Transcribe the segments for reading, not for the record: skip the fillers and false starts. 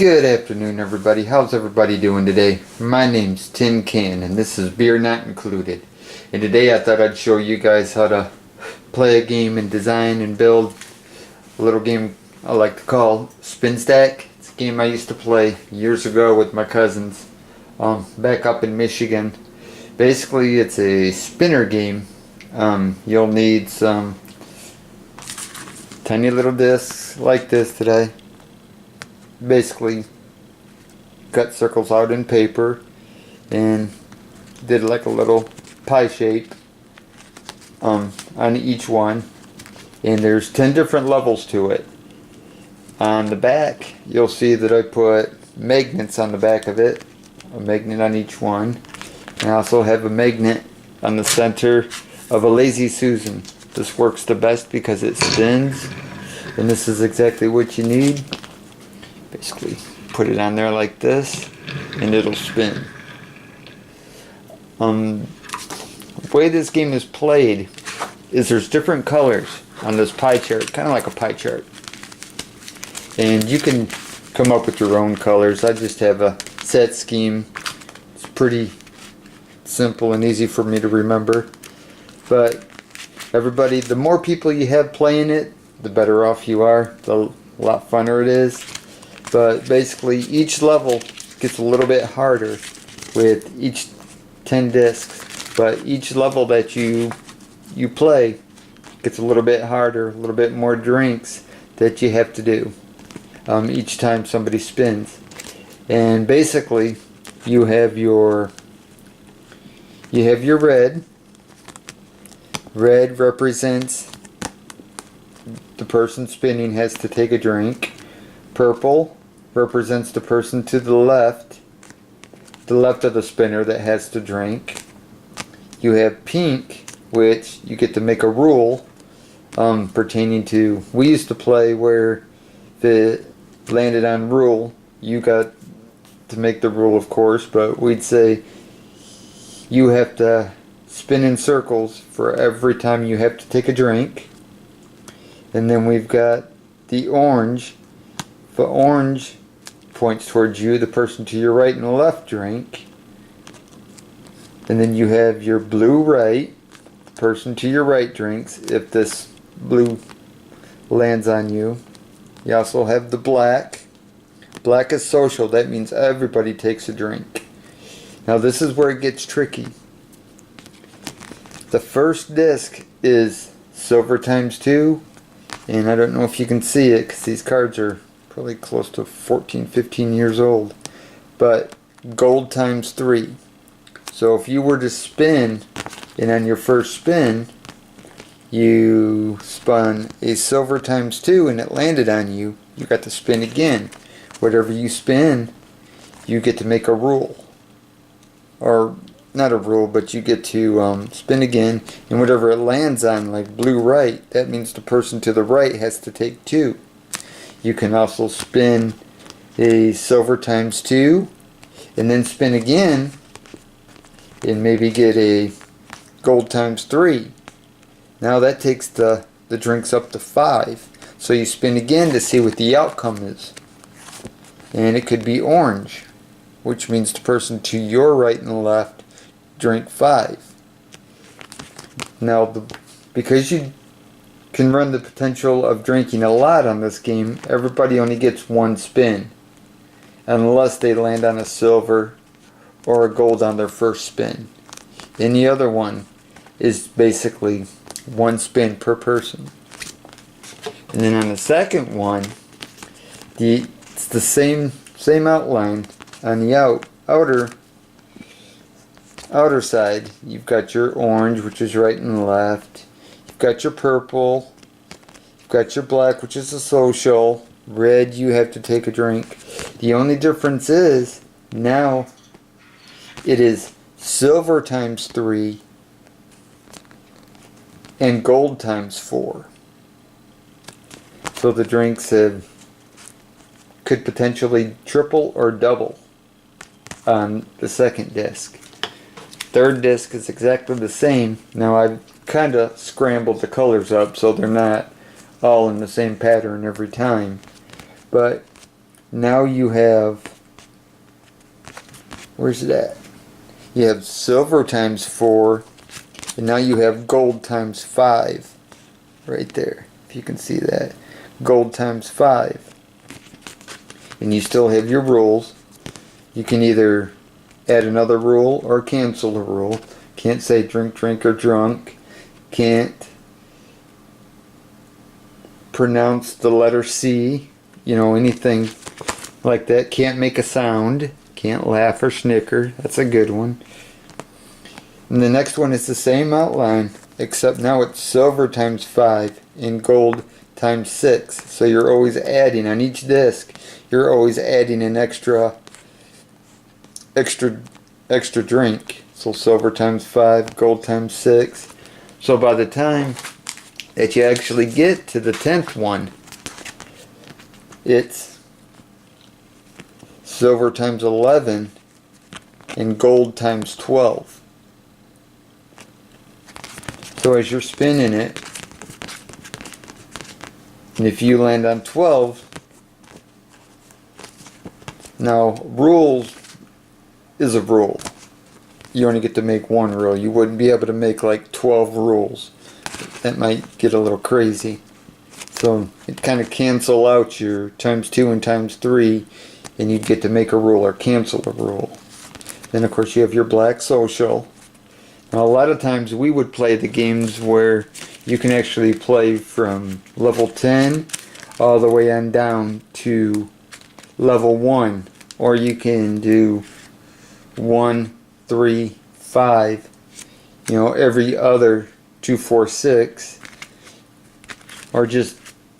Good afternoon, everybody. How's everybody doing today? My name's Tin Can, and this is Beer Not Included. And today I thought I'd show you guys how to play a game and design and build a little game I like to call Spinstack. It's a game I used to play years ago with my cousins back up in Michigan. Basically, it's a spinner game. You'll need some tiny little discs like this today. Basically cut circles out in paper and did like a little pie shape on each one, and there's 10 different levels to it. On the back you'll see that I put magnets on the back of it, a magnet on each one, and I also have a magnet on the center of a Lazy Susan. This works the best because it spins, and this is exactly what you need. Basically put it on there like this and it'll spin. The way this game is played is there's different colors on this pie chart, kind of like a pie chart, and you can come up with your own colors. I just have a set scheme. It's pretty simple and easy for me to remember, but everybody, the more people you have playing it, the better off you are, the lot funner it is. But basically each level gets a little bit harder with each 10 discs, but each level that you play gets a little bit harder, a little bit more drinks that you have to do each time somebody spins. And basically you have your red. Red represents the person spinning has to take a drink. Purple represents the person to the left of the spinner that has to drink. You have pink, which you get to make a rule pertaining to, we used to play where if it landed on rule, you got to make the rule, of course, but we'd say you have to spin in circles for every time you have to take a drink. And then we've got the orange. If the orange points towards you, the person to your right and left drink. And then you have your blue right, the person to your right drinks if this blue lands on you. You also have the black. Black is social, that means everybody takes a drink. Now this is where it gets tricky. The first disc is silver times 2, and I don't know if you can see it because these cards are probably close to 14-15 years old, but gold times 3. So if you were to spin, and on your first spin you spun a silver times 2 and it landed on you, you got to spin again. Whatever you spin, you get to make a rule, or not a rule, but you get to spin again, and whatever it lands on, like blue right, that means the person to the right has to take 2. You can also spin a silver times 2 and then spin again and maybe get a gold times 3. Now that takes the drinks up to 5. So you spin again to see what the outcome is. And it could be orange, which means the person to your right and left drink 5. Now because you can run the potential of drinking a lot on this game, everybody only gets one spin unless they land on a silver or a gold on their first spin. Any other one is basically one spin per person. And then on the second one, it's the same outline. On the outer side, you've got your orange, which is right and left. Got your purple, you've got your black, which is a social, red, you have to take a drink. The only difference is now it is silver times 3 and gold times 4. So the drinks could potentially triple or double on the second disc. Third disc is exactly the same. Now I've kind of scrambled the colors up so they're not all in the same pattern every time, but now you have, where's it at? You have silver times 4, and now you have gold times 5 right there, if you can see that. Gold times 5. And you still have your rules. You can either add another rule or cancel a rule. Can't say drink, drink, or drunk. Can't pronounce the letter C, you know, anything like that. Can't make a sound. Can't laugh or snicker. That's a good one. And the next one is the same outline, except now it's silver times 5 and gold times 6. So you're always adding on each disc. You're always adding an extra drink. So silver times 5, gold times 6. So by the time that you actually get to the 10th one, it's silver times 11 and gold times 12. So as you're spinning it, and if you land on 12, now rules is a rule. You only get to make one rule. You wouldn't be able to make like 12 rules. That might get a little crazy. So it kind of cancel out your times 2 and times 3, and you'd get to make a rule or cancel a rule. Then of course you have your black social. Now a lot of times we would play the games where you can actually play from level 10 all the way on down to level 1. Or you can do 1, 3, 5, you know, every other 2, 4, 6, or just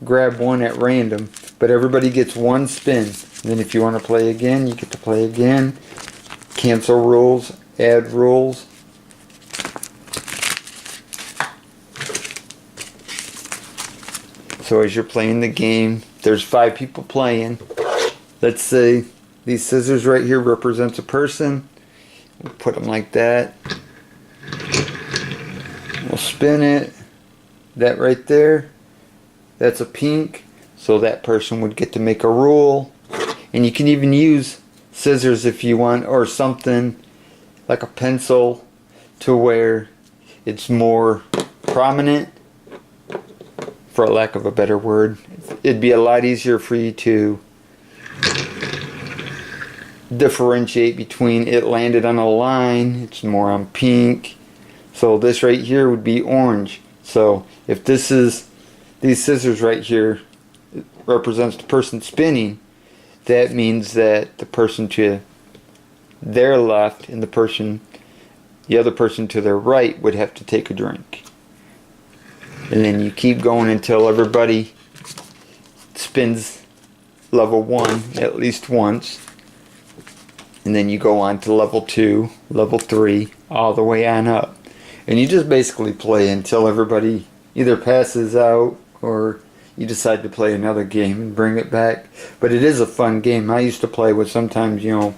grab one at random. But everybody gets one spin. And then if you want to play again, you get to play again. Cancel rules, add rules. So as you're playing the game, there's 5 people playing. Let's say these scissors right here represents a person. We'll put them like that. We'll spin it. That right there, that's a pink. So that person would get to make a rule. And you can even use scissors if you want, or something like a pencil to where it's more prominent, for lack of a better word. It'd be a lot easier for you to differentiate between it landed on a line, it's more on pink. So this right here would be orange. So if this is, these scissors right here represents the person spinning, that means that the person to their left and the other person to their right would have to take a drink. And then you keep going until everybody spins level 1 at least once. And then you go on to level 2, level 3, all the way on up. And you just basically play until everybody either passes out or you decide to play another game and bring it back. But it is a fun game. I used to play with sometimes, you know,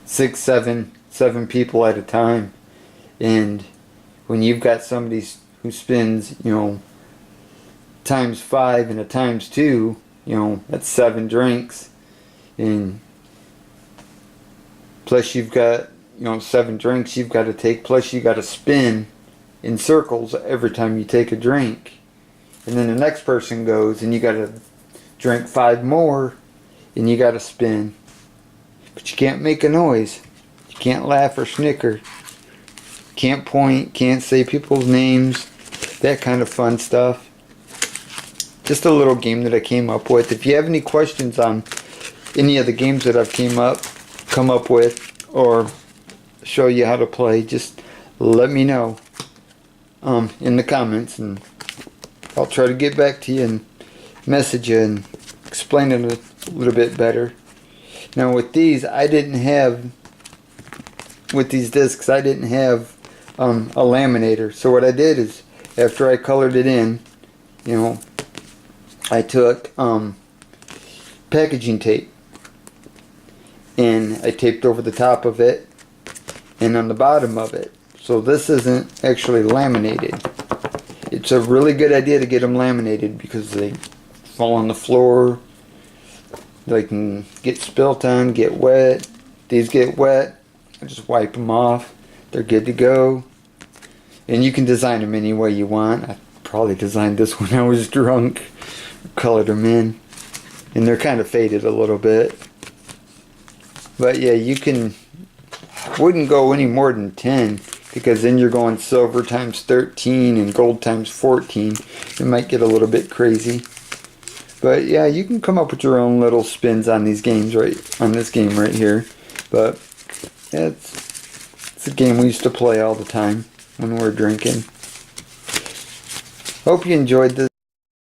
6, 7 people at a time. And when you've got somebody who spins, you know, times 5 and a times 2, you know, that's 7 drinks. And plus you've got, you know, 7 drinks you've got to take, plus you got to spin in circles every time you take a drink. And then the next person goes and you got to drink 5 more and you got to spin. But you can't make a noise. You can't laugh or snicker. Can't point, can't say people's names. That kind of fun stuff. Just a little game that I came up with. If you have any questions on any of the games that I've come up with or show you how to play, just let me know in the comments, and I'll try to get back to you and message you and explain it a little bit better. Now with these, with these discs, I didn't have a laminator. So what I did is, after I colored it in, you know, I took packaging tape and I taped over the top of it and on the bottom of it. So this isn't actually laminated. It's a really good idea to get them laminated because they fall on the floor They can get spilt on, get wet. These get wet, I just wipe them off. They're good to go. And you can design them any way you want. I probably designed this when I was drunk. Colored them in. And they're kind of faded a little bit. But yeah, you can... wouldn't go any more than 10. Because then you're going silver times 13 and gold times 14. It might get a little bit crazy. But yeah, you can come up with your own little spins on these games on this game right here. But yeah, it's a game we used to play all the time when we were drinking. Hope you enjoyed this.